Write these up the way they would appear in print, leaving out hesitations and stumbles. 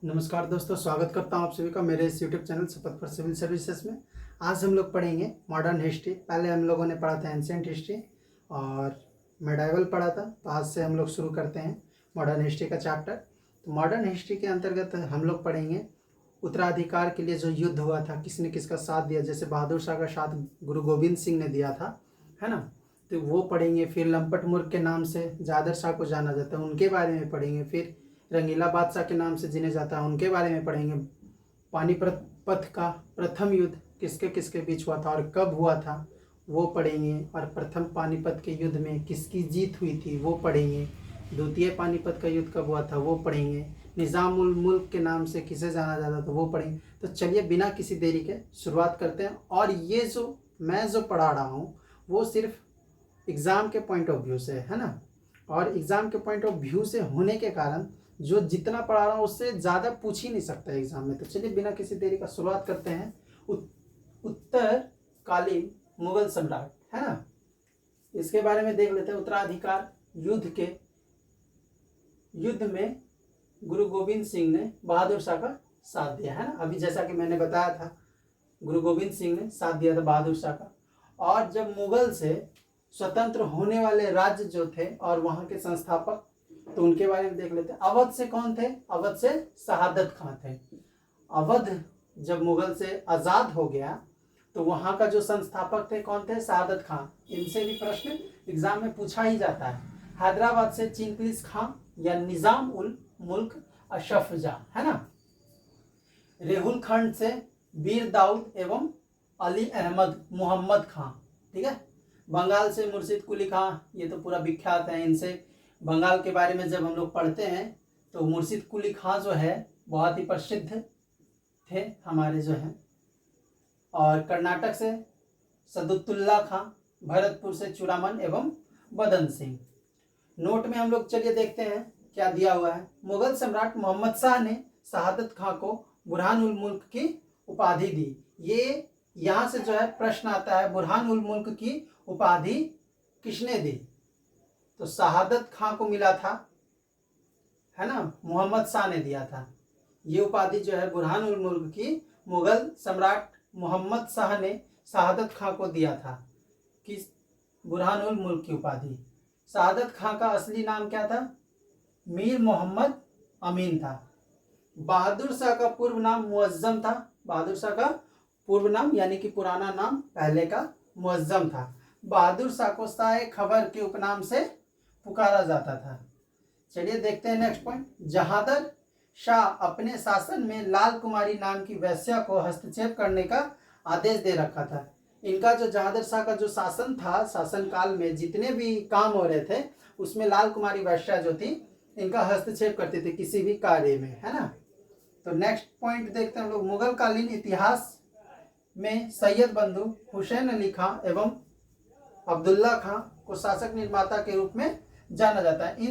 नमस्कार दोस्तों, स्वागत करता हूं आप सभी का मेरे इस यूट्यूब चैनल शपथ फॉर सिविल सर्विसेज में। आज हम लोग पढ़ेंगे मॉडर्न हिस्ट्री। पहले हम लोगों ने पढ़ा था एंशिएंट हिस्ट्री और मेडाइवल पढ़ा था, तो आज से हम लोग शुरू करते हैं मॉडर्न हिस्ट्री का चैप्टर। तो मॉडर्न हिस्ट्री के अंतर्गत हम लोग पढ़ेंगे उत्तराधिकार के लिए जो युद्ध हुआ था, किसने किसका साथ दिया। जैसे बहादुर शाह का साथ गुरु गोविंद सिंह ने दिया था, है ना, तो वो पढ़ेंगे। फिर लंपट मुर्ग के नाम से जादर शाह को जाना जाता है, उनके बारे में पढ़ेंगे। फिर रंगीला बादशाह के नाम से जिन्हें जाता है, उनके बारे में पढ़ेंगे। पानीपत का प्रथम युद्ध किसके किसके बीच हुआ था और कब हुआ था, वो पढ़ेंगे। और प्रथम पानीपत के युद्ध में किसकी जीत हुई थी, वो पढ़ेंगे। द्वितीय पानीपत का युद्ध कब हुआ था, वो पढ़ेंगे। निज़ाम उल मुल्क के नाम से किसे जाना जाता था, वो पढ़ेंगे। तो चलिए बिना किसी देरी के शुरुआत करते हैं। और ये जो मैं पढ़ा रहा हूँ वो सिर्फ एग्ज़ाम के पॉइंट ऑफ व्यू से है ना, और एग्ज़ाम के पॉइंट ऑफ व्यू से होने के कारण जो जितना पढ़ा रहा हूँ उससे ज़्यादा पूछ ही नहीं सकता एग्जाम में। तो चलिए बिना किसी देरी का शुरुआत करते हैं। उत्तरकालीन मुगल सम्राट, है ना, इसके बारे में देख लेते हैं। उत्तराधिकार युद्ध में गुरु गोविंद सिंह ने बहादुर शाह का साथ दिया, है ना। अभी जैसा कि मैंने बताया था, गुरु गोविंद सिंह ने साथ दिया था बहादुर शाह का। और जब मुगल से स्वतंत्र होने वाले राज्य जो थे और वहाँ के संस्थापक, तो उनके बारे में देख लेते हैं। अवध से कौन थे? अवध से शहादत खां थे। अवध जब मुगल से आज़ाद हो गया तो वहाँ का जो संस्थापक थे कौन थे? शहादत खां। इनसे भी प्रश्न एग्जाम में पूछा ही जाता है। हैदराबाद से चिंग्लिस खां या निज़ाम उल मुल्क अशरफ जहाँ, है ना। रेहुल खंड से वीर दाऊद एवं अली अहमद मोहम्मद खां, ठीक है। बंगाल से मुर्शिद कुली खां, ये तो पूरा विख्यात है। इनसे बंगाल के बारे में जब हम लोग पढ़ते हैं तो मुर्शिद कुली खां जो है बहुत ही प्रसिद्ध थे हमारे जो हैं। और कर्नाटक से सदुत्तुल्ला खां, भरतपुर से चूड़ामन एवं बदन सिंह। नोट में हम लोग चलिए देखते हैं क्या दिया हुआ है। मुगल सम्राट मोहम्मद शाह ने शहादत खां को बुरहान उल मुल्क की उपाधि दी। ये यहाँ से जो है प्रश्न आता है, बुरहान उल मुल्क की उपाधि किसने दी? तो शहादत खां को मिला था, है ना, मोहम्मद शाह ने दिया था। ये उपाधि जो है बुरहान उल मुल्क की मुगल सम्राट मोहम्मद शाह ने शहादत खां को दिया था। किस? बुरहान उल मुल्क की उपाधि। शहादत खां का असली नाम क्या था? मीर मोहम्मद अमीन था। बहादुर शाह का पूर्व नाम मुअज्जम था। बहादुर शाह का पूर्व नाम यानी कि पुराना नाम पहले का मुअज्जम था। बहादुर शाह को शाह खबर के उपनाम से पुकारा जाता था। चलिए देखते हैं नेक्स्ट पॉइंट। जहादर शाह अपने शासन में लाल कुमारी नाम की वैश्या को हस्तक्षेप करने का आदेश दे रखा था। इनका जो जहादर शाह का जो शासन था, शासन काल में जितने भी काम हो रहे थे उसमें लाल कुमारी वैश्या जो थी इनका हस्तक्षेप करती थी किसी भी कार्य में, है ना। तो नेक्स्ट पॉइंट देखते हैं हम लोग। मुगल कालीन इतिहास में सैयद बंधु हुसैन अली खां एवं अब्दुल्ला खां को शासक निर्माता के रूप में जाना जाता है।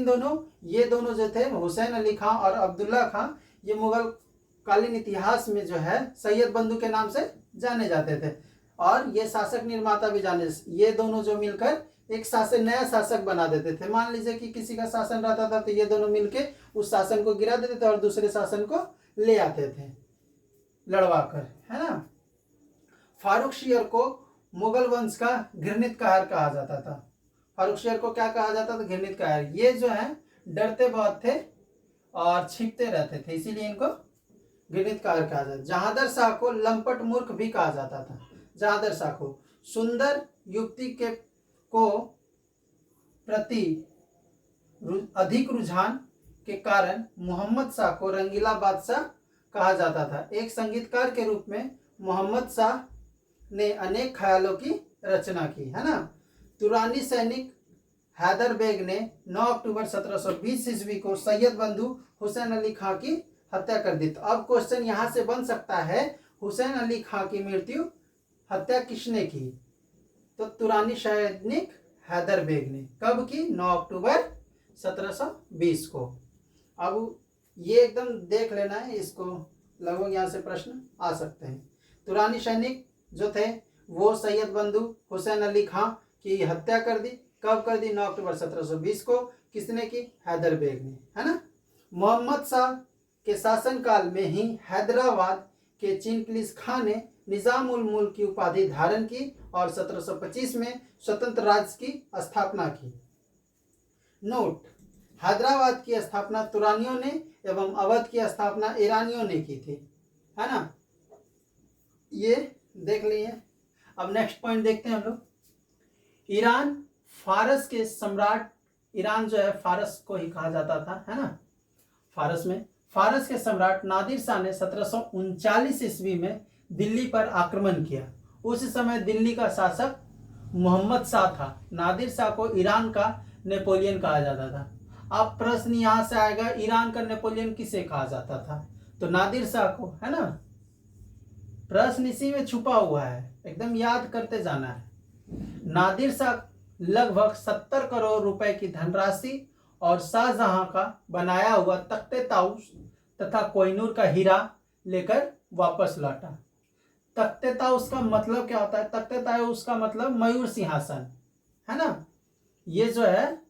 ये दोनों जो थे हुसैन अली खां और अब्दुल्ला खां, ये मुगल कालीन इतिहास में जो है सैयद बंधु के नाम से जाने जाते थे। और ये शासक निर्माता भी जाने, ये दोनों जो मिलकर एक नया शासक बना देते थे। मान लीजिए कि किसी का शासन रहता था तो ये दोनों मिलके उस शासन को गिरा देते थे और दूसरे शासन को ले आते थे लड़वा कर, है ना। फारूक शेर को मुगल वंश का घृणित कायर कहा जाता था। फारूक शेर को क्या कहा जाता था? घृणित कायर। ये जो है डरते बहुत थे और छिपते रहते थे, इसीलिए इनको घृणित कायर कहा जाता। जहादर शाह को लंपट मूर्ख भी कहा जाता था। जहादर शाह को सुंदर युवती को प्रति अधिक रुझान के कारण मोहम्मद शाह को रंगीला बादशाह कहा जाता था। एक संगीतकार के रूप में मोहम्मद शाह ने अनेक ख्यालों की रचना की, है ना। तुरानी सैनिक हैदर बेग ने 9 अक्टूबर 1720 ईस्वी को सैयद बंधु हुसैन अली खां की हत्या कर दी। तो अब क्वेश्चन यहाँ से बन सकता है, हुसैन अली खां की हत्या किसने की? तो तुरानी सैनिक हैदर बेग ने। कब की? 9 अक्टूबर 1720 को। अब ये एकदम देख लेना है, इसको लगभग यहाँ से प्रश्न आ सकते हैं। तुरानी सैनिक जो थे वो सैयद बंधु हुसैन अली खां की हत्या कर दी। कब कर दी? 9 अक्टूबर 1720 को। किसने की? हैदर बेग ने, है ना। मोहम्मद शाह के शासनकाल में ही हैदराबाद के चिनकिस खान ने निजाम उल मुल्क की उपाधि धारण की और 1725 में स्वतंत्र राज्य की स्थापना की। नोट, हैदराबाद की स्थापना तुरानियों ने एवं अवध की स्थापना ईरानियों ने की थी, है ना, ये देख लिए। अब नेक्स्ट पॉइंट देखते हैं हम लोग। ईरान फारस के सम्राट, ईरान जो है फारस को ही कहा जाता था, है ना, फारस में फारस के सम्राट नादिर शाह ने 1739 ईस्वी में दिल्ली पर आक्रमण किया। उस समय दिल्ली का शासक मोहम्मद शाह था। नादिर शाह को ईरान का नेपोलियन कहा जाता था। अब प्रश्न यहां से आएगा, ईरान का नेपोलियन किसे कहा जाता था? तो नादिर शाह को, है ना। प्रश्न इसी में छुपा हुआ है, एकदम याद करते जाना है। नादिर शाह लगभग 70 करोड़ रुपए की धनराशि और शाहजहां का बनाया हुआ तख्ते ताउस तथा कोहिनूर का हीरा लेकर वापस लौटा। तख्ते ताउस का मतलब क्या होता है? तख्ते ताउस का मतलब मयूर सिंहासन, है ना। ये जो है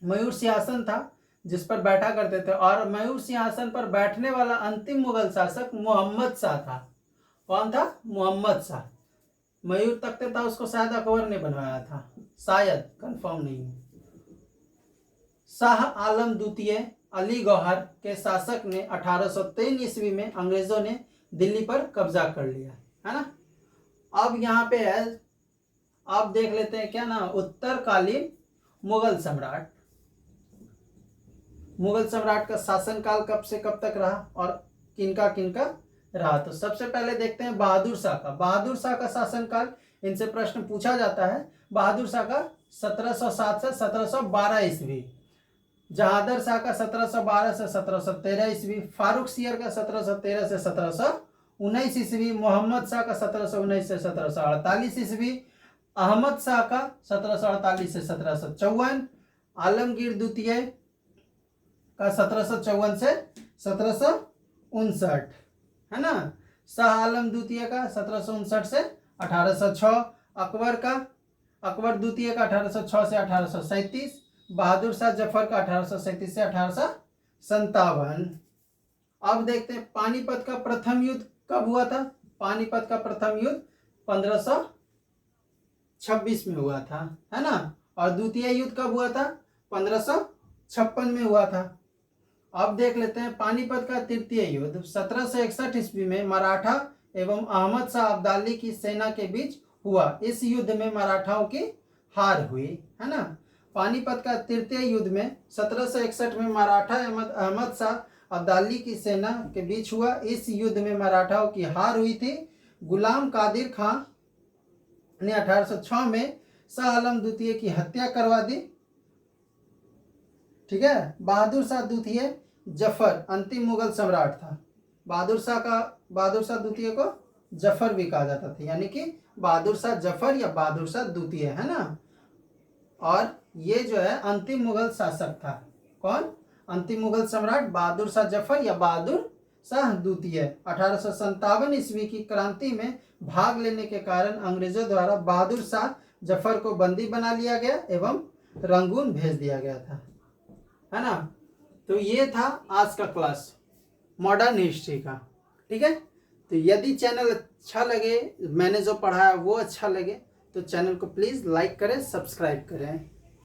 मयूर सिंहासन था जिस पर बैठा करते थे, और मयूर सिंहासन पर बैठने वाला अंतिम मुगल शासक मोहम्मद शाह था। कौन था? मोहम्मद शाह। मयूर तख्ते ताउस को शायद अकबर ने बनवाया था, शायद, कंफर्म नहीं है। शाह आलम द्वितीय अली गौहर के शासक ने 1803 ईस्वी में अंग्रेजों ने दिल्ली पर कब्जा कर लिया, है ना। अब यहाँ पे है, आप देख लेते हैं क्या ना, उत्तरकालीन मुगल सम्राट। मुगल सम्राट का शासनकाल कब से कब तक रहा और किनका किनका रहा? तो सबसे पहले देखते हैं बहादुर शाह का। बहादुर शाह का शासनकाल, इनसे प्रश्न पूछा जाता है। बहादुर शाह का 1707 से 1712 ईस्वी, जहादर शाह का 1712 से 1713 ईस्वी, फारूक सियर का 1713 से 1719 ईस्वी, मोहम्मद शाह का 1719 से 1748 ईस्वी, अहमद शाह का 1748 से 1754, आलमगीर द्वितीय का 1754 से 1759, है ना। शाह आलम द्वितीय का 1759 से 1806, अकबर द्वितीय का 1806 से 1837, बहादुर शाह जफर का 1837 से 1857। अब देखते हैं पानीपत का प्रथम युद्ध कब हुआ था? पानीपत का प्रथम युद्ध 1526 में हुआ था, है ना। और द्वितीय युद्ध कब हुआ था? 1556 में हुआ था। अब देख लेते हैं पानीपत का तृतीय युद्ध 1761 ईस्वी में मराठा एवं अहमद शाह अब्दाली की सेना के बीच हुआ। इस युद्ध में मराठाओं की हार हुई, है ना। पानीपत का तृतीय युद्ध में 1761 में मराठा अहमद शाह अब्दाली की सेना के बीच हुआ। इस युद्ध में मराठाओं की हार हुई थी। गुलाम कादिर खान ने 1806 में शाह आलम द्वितीय की हत्या करवा दी, ठीक है। बहादुर शाह द्वितीय जफर अंतिम मुगल सम्राट था। बहादुर शाह द्वितीय को जफर भी कहा जाता था, यानी कि बहादुर शाह जफर या बहादुर शाह द्वितीय, है ना। और ये जो है अंतिम मुगल शासक था। कौन? अंतिम मुगल सम्राट बहादुर शाह जफर या बहादुर शाह द्वितीय। 1857 ईस्वी की क्रांति में भाग लेने के कारण अंग्रेजों द्वारा बहादुर शाह जफर को बंदी बना लिया गया एवं रंगून भेज दिया गया था, है ना। तो ये था आज का क्लास मॉडर्न हिस्ट्री का, ठीक है। तो यदि चैनल अच्छा लगे, मैंने जो पढ़ाया वो अच्छा लगे, तो चैनल को प्लीज़ लाइक करें, सब्सक्राइब करें।